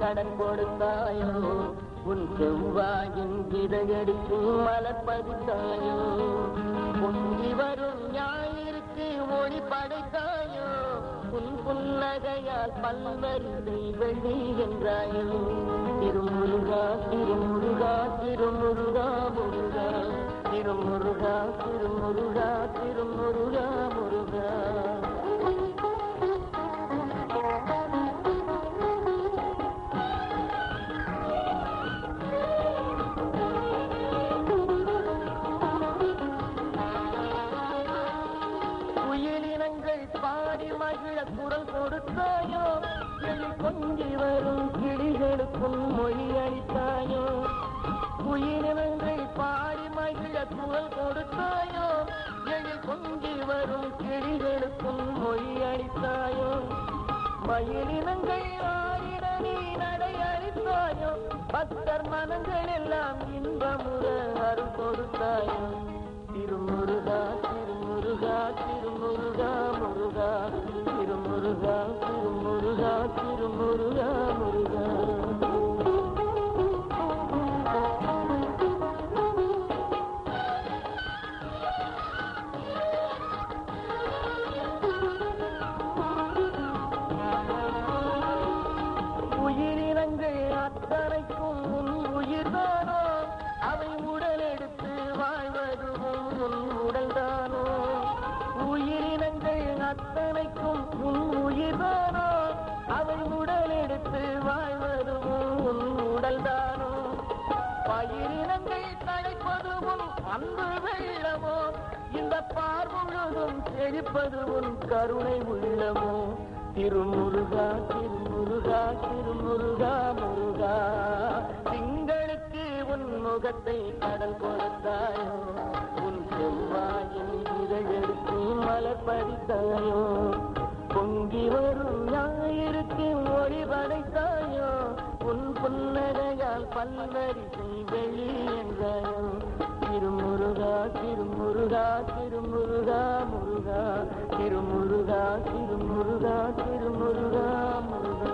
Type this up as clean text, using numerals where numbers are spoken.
கடன் கொடுத்தாயோ உன் செவ்வாயின் இதழடிக்கும் மலர் பதித்தாயோ பொங்கி வரும் ஞாயிற்கு மொழி படைத்தாயோ உன் புன்னகையால் பல்வரிசை வெள்ளி என்றாயோ திருமுருகா திருமுருகா திருமுருகா முருகா திருமுருகா திருமுருகா திருமுருகா முருகா பாடி மகிழ குரல் கொடுத்தாயோ எழில் கொஞ்சி வரும் கிளிகளுக்கும் மொழி அளித்தாயோ உயிரினங்கள் பாடி மகிழ குரல் கொடுத்தாயோ எழில் கொஞ்சி வரும் கிளிகளுக்கும் மொழி அளித்தாயோ மயிலினங்கள் ஆடிட நீ நடை அளித்தாயோ பக்தர் மனங்கள் எல்லாம் இன்பமுற அருள் கொடுத்தாயோ திருமுருகா திருமுருகா திருமுருகா முருகா திருமுருகா திருமுருகா திருமுருகா முருகா உயிரினங்கள் அத்தனைக்கும் உன் உயிர்தானோ அவை உடல் எடுத்து வாழ்வதுவும் உன் உடல்தானோ உயிரினங்கள் அத்தனைக்கும் உன் உயிர்தானோ அவை உடல் எடுத்து வாழ்வதுவும் உன் உடல்தானோ பயிரினங்கள் தழைப்பதுவும் அன்பு வெள்ளமோ இந்த பார் முழுதும் செழிப்பது உன் கருணை உள்ளமோ திருமுருகா திருமுருகா திருமுருகா முருகா திங்களுக்கு உன் முகத்தை கடல் கொடுத்தாயோ உன் செவ்வாயின் இதழெடுத்து மலர் பதித்தாயோ பொங்கி வரும் ஞாயிற்கு மொழி படைத்தாயோ உன் புன்னகையால் பல்வரிசை வெளி என்றாயோ திருமுருகா திருமுருகா திருமுருகா முருகா திருமுருகா திருமுருகா திருமுருகா முருகா